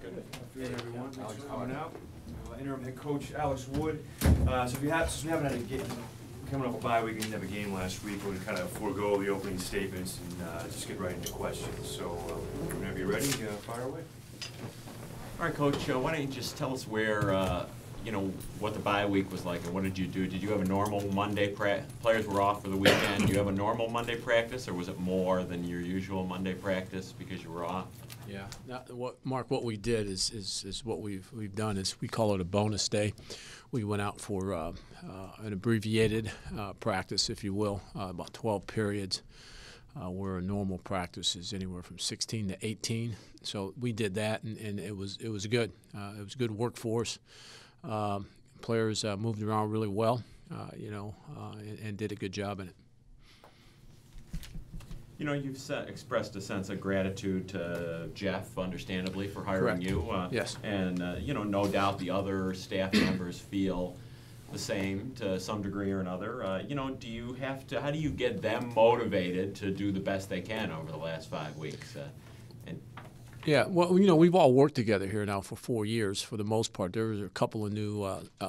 Good afternoon, everyone. Thanks for coming out. Interim head coach Alex Wood. Since we haven't had a game coming up a bye week, we didn't have a game last week. We're going to kind of forego the opening statements and just get right into questions. So whenever you're ready, fire away. All right, Coach. Why don't you just tell us where, what the bye week was like, and what did you do? Did you have a normal Monday players were off for the weekend? Do you have a normal Monday practice, or was it more than your usual Monday practice because you were off? Yeah, Mark, what we did is what we've done is we call it a bonus day. We went out for an abbreviated practice, if you will, about 12 periods, where a normal practice is anywhere from 16 to 18. So we did that, and it was good. It was good work for us. Players moved around really well, and did a good job in it. You know, you've expressed a sense of gratitude to Jeff, understandably, for hiring Correct. you. Yes. And, no doubt the other staff members feel the same to some degree or another. How do you get them motivated to do the best they can over the last 5 weeks? Yeah, well, we've all worked together here now for 4 years for the most part. There was a couple of new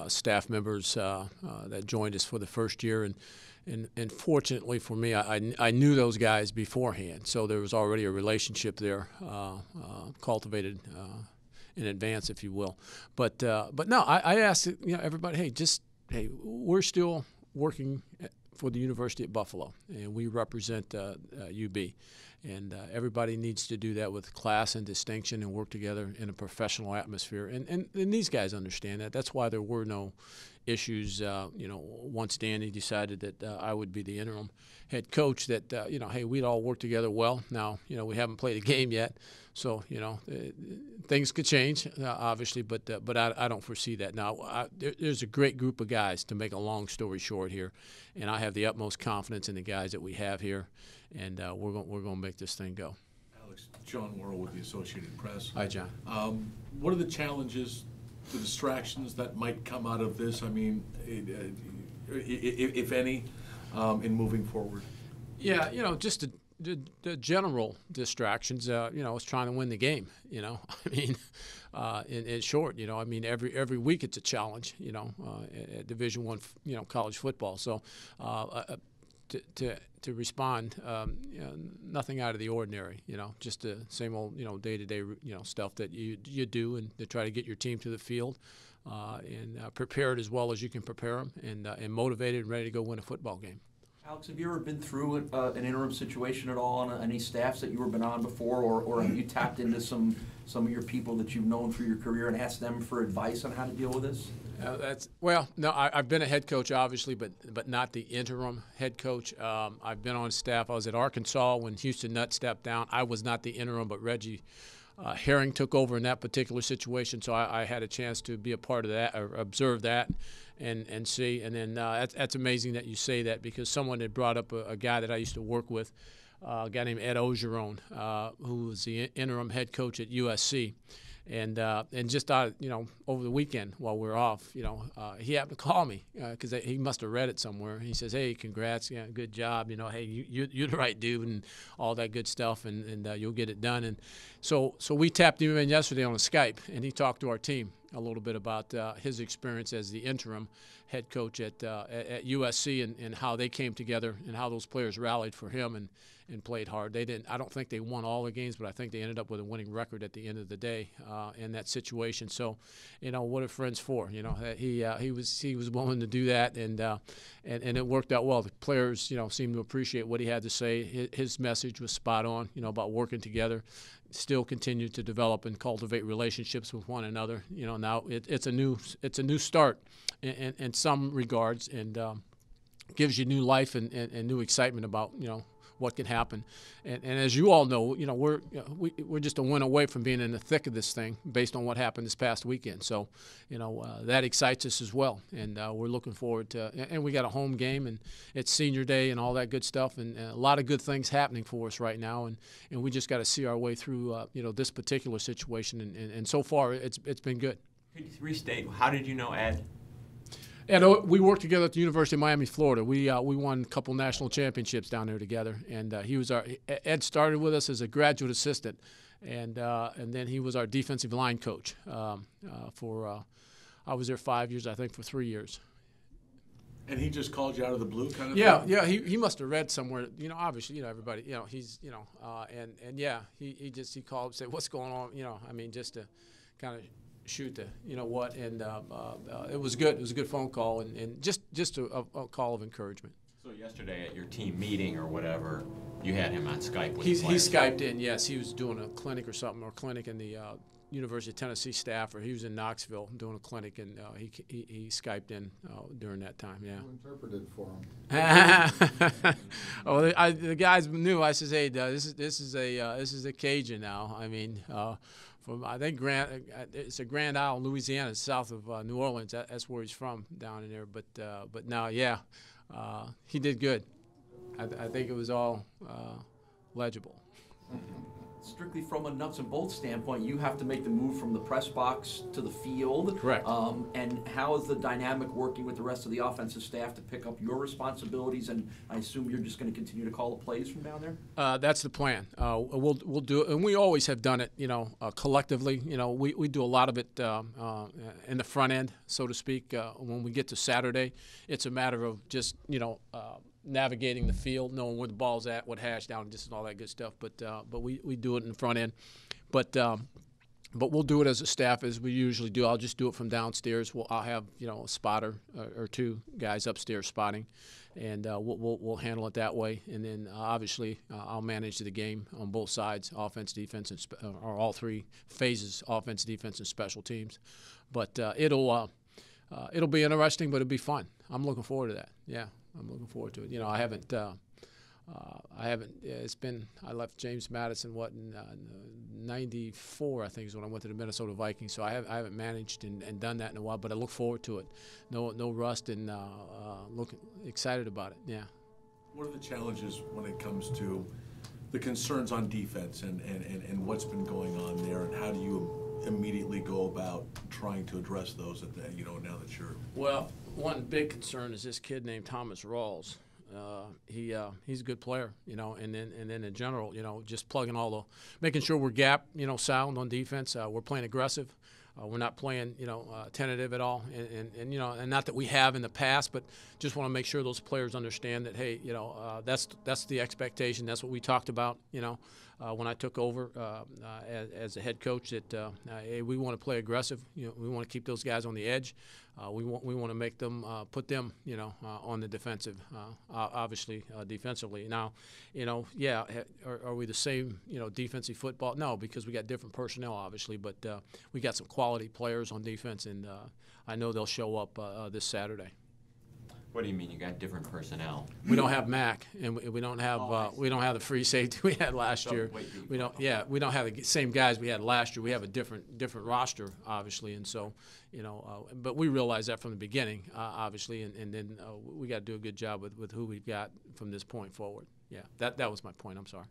staff members that joined us for the first year, and fortunately for me, I knew those guys beforehand, so there was already a relationship there cultivated in advance, if you will. But no, I asked everybody, hey, we're still working for the University at Buffalo, and we represent UB. And everybody needs to do that with class and distinction and work together in a professional atmosphere. And these guys understand that. That's why there were no issues, once Danny decided that I would be the interim head coach, that, hey, we'd all work together well. Now, we haven't played a game yet, so, things could change, obviously, but I don't foresee that. Now, there's a great group of guys, to make a long story short here, and I have the utmost confidence in the guys that we have here, and we're going to make this thing go. Alex, John Worrell with the Associated Press. Hi, John. What are the challenges, the distractions that might come out of this? I mean, if any, in moving forward? Yeah, just the general distractions. Is trying to win the game. I mean, in short, every week it's a challenge. At Division I, college football. So, to respond, nothing out of the ordinary. Just the same old, day-to-day, stuff that you do, and to try to get your team to the field, and prepared as well as you can prepare them, and motivated and ready to go win a football game. Alex, have you ever been through an interim situation at all on any staffs that you were been on before, or have you tapped into some of your people that you've known through your career and asked them for advice on how to deal with this? No, I've been a head coach, obviously, but not the interim head coach. I've been on staff. I was at Arkansas when Houston Nutt stepped down. I was not the interim, but Reggie Herring took over in that particular situation, so I had a chance to be a part of that, or observe that, and see. And then that's amazing that you say that, because someone had brought up a guy that I used to work with, a guy named Ed Ogeron, who was the interim head coach at USC. And just over the weekend while we were off, he happened to call me because he must have read it somewhere. He says, "Hey, congrats, good job. Hey, you're the right dude," and all that good stuff, and you'll get it done. And so we tapped him in yesterday on a Skype, and he talked to our team a little bit about his experience as the interim head coach at USC, and how they came together and how those players rallied for him and played hard. I don't think they won all the games, but I think they ended up with a winning record at the end of the day in that situation. So, what are friends for? He was willing to do that, and it worked out well. The players, seemed to appreciate what he had to say. His message was spot on, about working together, still continue to develop and cultivate relationships with one another. Now it's a new start in some regards, and gives you new life and new excitement about what can happen. And as you all know, we're just a win away from being in the thick of this thing based on what happened this past weekend. So, that excites us as well. And we're looking forward to, and we got a home game, and it's senior day and all that good stuff, and a lot of good things happening for us right now. And we just got to see our way through, this particular situation. And so far, it's been good. Could you restate, how did you know Ed? And we worked together at the University of Miami, Florida. We won a couple national championships down there together. And Ed started with us as a graduate assistant and then he was our defensive line coach for. I was there 5 years, I think, for 3 years. And he just called you out of the blue, kind of Yeah, thing? yeah. He must have read somewhere. You know, obviously, you know, everybody. You know, he's and yeah, he called and said, "What's going on?" You know, I mean, just to kind of shoot the what, and it was good. It was a good phone call, and just a call of encouragement. So yesterday at your team meeting or whatever, you had him on Skype with He the players. Skyped in. Yes, he was doing a clinic or something, or clinic in the University of Tennessee staff, or he was in Knoxville doing a clinic, and he Skyped in during that time. Yeah. Who interpreted for him? Oh, the guys knew. I says, "Hey, this is a Cajun now." I mean, from I think it's a Grand Isle, Louisiana, south of New Orleans. That's where he's from, down in there. But now, yeah, he did good. I think it was all legible. Strictly from a nuts and bolts standpoint, you have to make the move from the press box to the field. Correct. And how is the dynamic working with the rest of the offensive staff to pick up your responsibilities? And I assume you're just going to continue to call the plays from down there? That's the plan. We'll do it, and we always have done it. You know, collectively. You know, we do a lot of it in the front end, so to speak. When we get to Saturday, it's a matter of just navigating the field, knowing where the ball's at, what hash down, just and all that good stuff. But we do it in the front end. But we'll do it as a staff as we usually do. I'll just do it from downstairs. I'll have a spotter or two guys upstairs spotting, and we'll handle it that way. And then obviously I'll manage the game on both sides, offense, defense, or all three phases: offense, defense, and special teams. But it'll be interesting, but it'll be fun. I'm looking forward to that. Yeah. I'm looking forward to it. You know, I haven't. It's been. I left James Madison in '94, I think, is when I went to the Minnesota Vikings. So I haven't managed and done that in a while. But I look forward to it. No rust, and looking excited about it. Yeah. What are the challenges when it comes to the concerns on defense and what's been going on there, and how do you immediately go about trying to address those now that you're... Well, one big concern is this kid named Thomas Rawls. He's a good player, and then in general, just plugging making sure we're gap, sound on defense. We're playing aggressive. We're not playing, tentative at all, and not that we have in the past, but just want to make sure those players understand that, hey, that's the expectation. That's what we talked about, when I took over as a head coach. That hey, we want to play aggressive. We want to keep those guys on the edge. We want to make them put them, on the defensive. Obviously, defensively. Now, yeah, are we the same, defensive football? No, because we got different personnel, obviously, but we got some quality players on defense, and I know they'll show up this Saturday. What do you mean you got different personnel? We don't have Mac, and we don't have the free safety we had last year. We don't have the same guys we had last year. We have a different roster, obviously, and so but we realized that from the beginning, obviously, and then we got to do a good job with who we've got from this point forward. Yeah, that was my point. I'm sorry.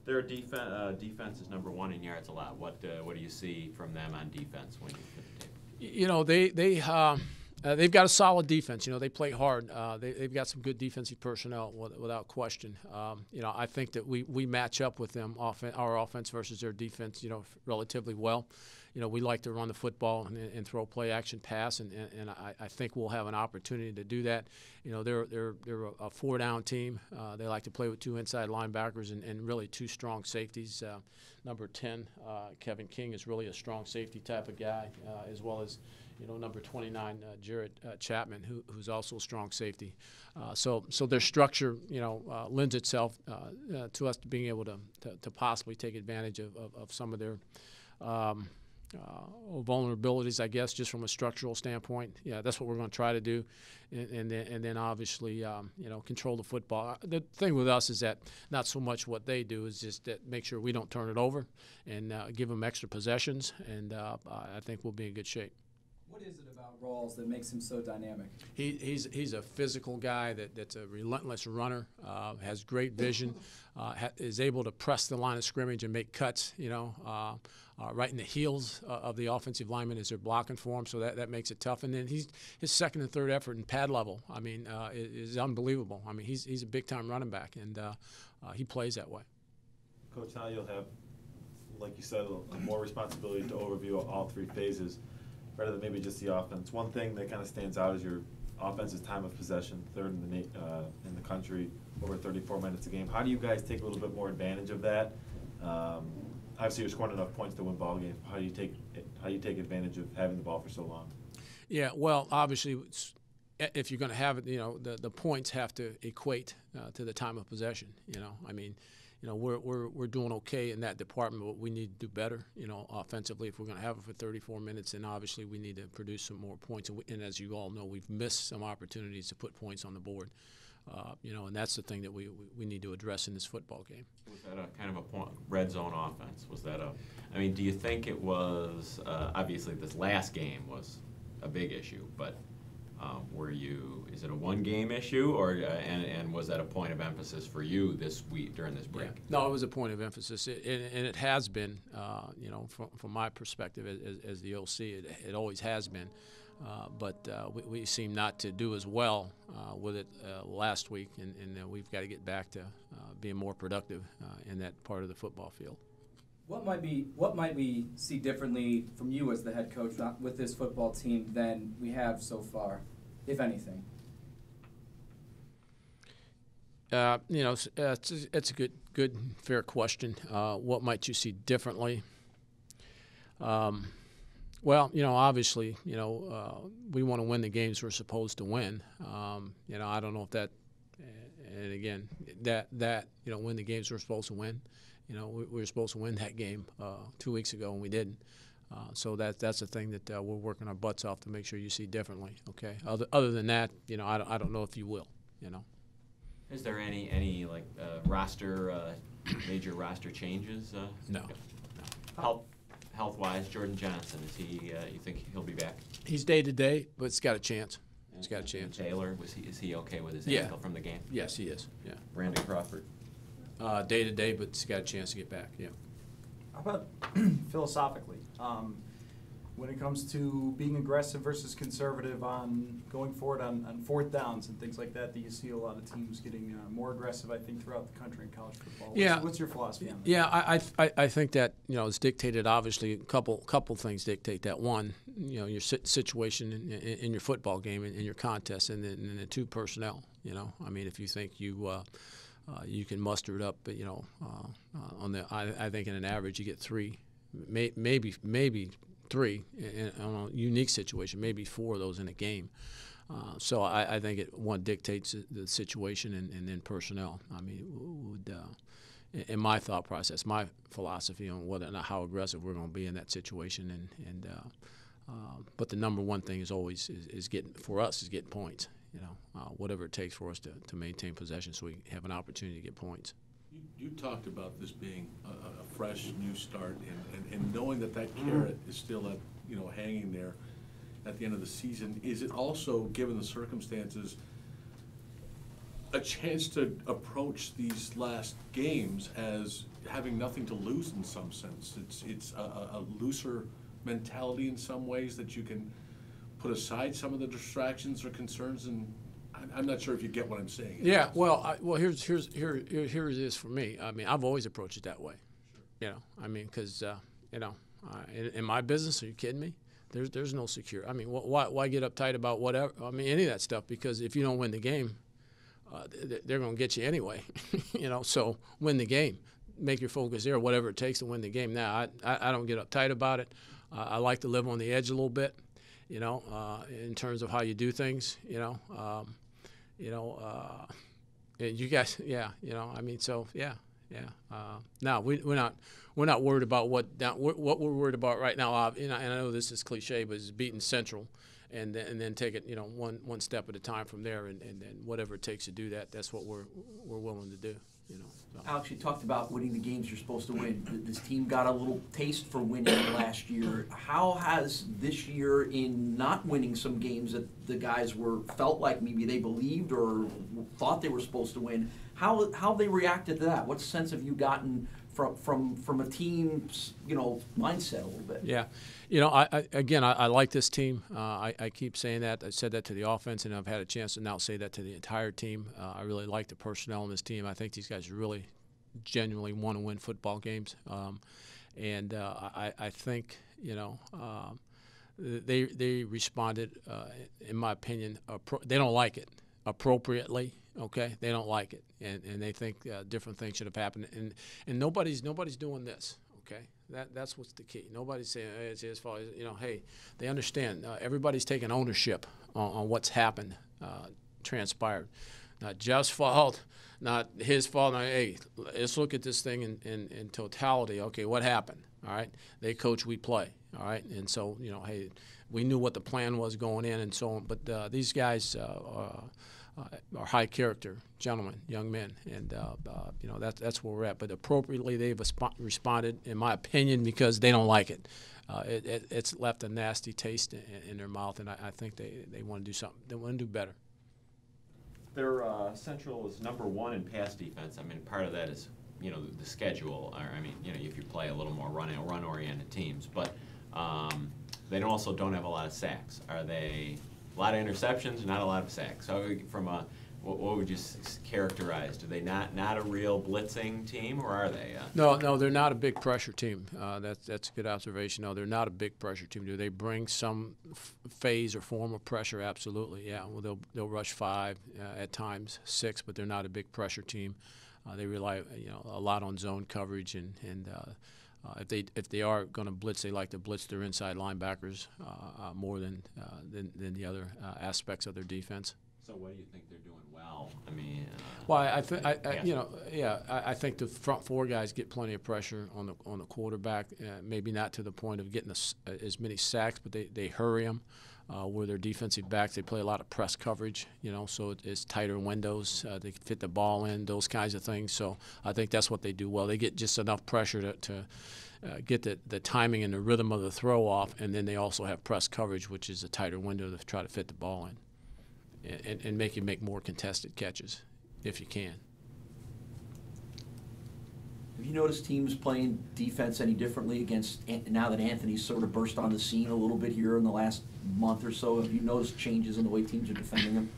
Their defense is number one in yards allowed. What do you see from them on defense when you put the tape? They've got a solid defense. They play hard. They've got some good defensive personnel, without question. I think that we match up with them, our offense versus their defense, relatively well. We like to run the football and throw play action pass, and I think we'll have an opportunity to do that. They're a 4-down team. They like to play with 2 inside linebackers and really 2 strong safeties. Number 10, Kevin King, is really a strong safety type of guy, as well as number 29, Jared Chapman, who's also a strong safety. So their structure, lends itself to us being able to possibly take advantage of some of their vulnerabilities, I guess, just from a structural standpoint. Yeah, that's what we're going to try to do, and then obviously, control the football. The thing with us is that not so much what they do is just that make sure we don't turn it over and give them extra possessions, and I think we'll be in good shape. What is it about Rawls that makes him so dynamic? He's a physical guy that's a relentless runner, has great vision, is able to press the line of scrimmage and make cuts, right in the heels of the offensive lineman as they're blocking for him, so that makes it tough. And then his second and third effort in pad level, is unbelievable. He's a big-time running back, and he plays that way. Coach, now you'll have like you said, more responsibility to overview all three phases rather than maybe just the offense. One thing that kind of stands out is your offense's time of possession, third in the country, over 34 minutes a game. How do you guys take a little bit more advantage of that? Obviously, you're scoring enough points to win ball games. How do you take advantage of having the ball for so long? Yeah, well, obviously, if you're going to have it, the points have to equate to the time of possession. I mean, we're doing okay in that department, but we need to do better. Offensively, if we're going to have it for 34 minutes, then obviously we need to produce some more points. And as you all know, we've missed some opportunities to put points on the board. And that's the thing that we need to address in this football game. Was that a kind of a red zone offense? Was that I mean, do you think it was, obviously this last game was a big issue, but is it a one-game issue, or and was that a point of emphasis for you this week during this break? Yeah. No, it was a point of emphasis, and it has been, from my perspective as the OC, it always has been. But we seem not to do as well with it last week, and we've got to get back to being more productive in that part of the football field. What might we see differently from you as the head coach with this football team than we have so far, if anything? It's a good, fair question. What might you see differently? Well, obviously, we want to win the games we're supposed to win. I don't know if that, and again, that win the games we're supposed to win. We were supposed to win that game 2 weeks ago, and we didn't. So that's the thing that we're working our butts off to make sure you see differently. Okay. Other than that, I don't know if you will. Is there any major roster changes? No. Health-wise, Jordan Johnson, is he? You think he'll be back? He's day to day, but he's got a chance. He's got a chance. Taylor, is he okay with his ankle from the game? Yes, he is. Yeah. Brandon Crawford. Day to day, but he's got a chance to get back. Yeah. How about philosophically? When it comes to being aggressive versus conservative on going forward on fourth downs and things like that, do you see a lot of teams getting more aggressive, I think, throughout the country in college football? What's your philosophy on that? Yeah, I think that, it's dictated, obviously, a couple things dictate that. One, your situation in your football game, in your contest, and then the two, personnel. I mean, if you think you can muster it up, I think in an average you get three, maybe three on a unique situation, maybe four of those in a game. So I think one dictates the situation and then personnel. I mean, in my thought process, my philosophy on whether or not how aggressive we're going to be in that situation, but the number one thing is always is getting points. Whatever it takes for us to maintain possession so we have an opportunity to get points. You talked about this being a fresh new start, and knowing that carrot is still hanging there at the end of the season. Is it also, given the circumstances, a chance to approach these last games as having nothing to lose in some sense? It's a looser mentality in some ways, that you can put aside some of the distractions or concerns, and I'm not sure if you get what I'm saying. Yeah, here it is for me. I mean, I've always approached it that way. Sure. I mean, because in my business, are you kidding me? There's no secure. I mean, why get uptight about whatever? I mean, any of that stuff, because if you don't win the game, they're going to get you anyway. So win the game, make your focus there, whatever it takes to win the game. Now, I don't get uptight about it. I like to live on the edge a little bit. In terms of how you do things, and you guys, I mean, so yeah. Now we're not worried about what we're worried about right now. And I know this is cliche, but it's beating Central, and then take it, one step at a time from there, and then whatever it takes to do that, that's what we're willing to do. So. Alex, you talked about winning the games you're supposed to win. This team got a little taste for winning last year. How has this year, in not winning some games that the guys felt like maybe they believed or thought they were supposed to win, how they reacted to that? What sense have you gotten from a team's mindset a little bit? Yeah, I like this team. I keep saying that. I said that to the offense, and I've had a chance to now say that to the entire team. I really like the personnel in this team. I think these guys really genuinely want to win football games. And I think, you know, they responded, in my opinion, they don't like it appropriately. Okay, they don't like it, and they think different things should have happened. And nobody's doing this. Okay, that's what's the key. Nobody's saying, hey, it's his fault. You know, hey, they understand. Everybody's taking ownership on what's happened, transpired. Not Jeff's fault, not his fault. No, hey, let's look at this thing in totality. Okay, what happened? All right, they coach, we play. All right, and so, you know, hey, we knew what the plan was going in and so on. But these guys are high character gentlemen, young men, and you know, that's where we're at. But appropriately, they've responded, in my opinion, because they don't like it. It's left a nasty taste in their mouth, and I think they want to do something. They want to do better. Their Central is #1 in pass defense. I mean, part of that is, you know, the schedule. Or, I mean, you know, if you play a little more run-oriented teams, but they also don't have a lot of sacks. Are they a lot of interceptions, not a lot of sacks? So from a, what would you characterize? Do they not a real blitzing team, or are they? No, they're not a big pressure team. That's a good observation. No, they're not a big pressure team. Do they bring some phase or form of pressure? Absolutely, yeah. Well, they'll rush 5 at times, 6, but they're not a big pressure team. They rely, you know, a lot on zone coverage, and if they are going to blitz, they like to blitz their inside linebackers more than the other aspects of their defense. So what do you think they're doing well? I mean, well, I think the front 4 guys get plenty of pressure on the quarterback. Maybe not to the point of getting as many sacks, but they hurry them. Where their defensive backs, they play a lot of press coverage, you know, so it's tighter windows. They can fit the ball in, those kinds of things. So I think that's what they do well. They get just enough pressure to get the timing and the rhythm of the throw off, and then they also have press coverage, which is a tighter window to try to fit the ball in and make you make more contested catches if you can. Have you noticed teams playing defense any differently against, now that Anthony's sort of burst on the scene a little bit here in the last month or so? Have you noticed changes in the way teams are defending him?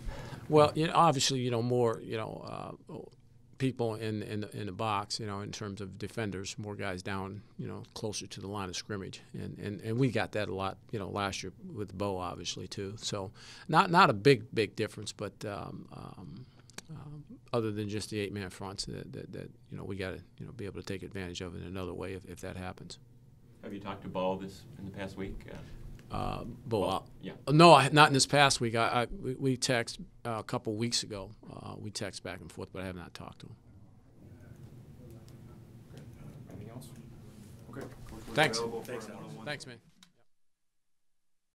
Well, you know, obviously, you know, more, you know, people in the box, you know, in terms of defenders, more guys down, you know, closer to the line of scrimmage, and we got that a lot, you know, last year with Bo, obviously too. So not a big difference, but other than just the 8-man fronts that you know, we got to, you know, be able to take advantage of in another way if that happens. Have you talked to Bo in the past week? Bo, yeah. No, not in this past week. We text a couple weeks ago. We text back and forth, but I have not talked to him. Anything else? Okay. Thanks. Available for Thanks, one-on-one. Thanks, man.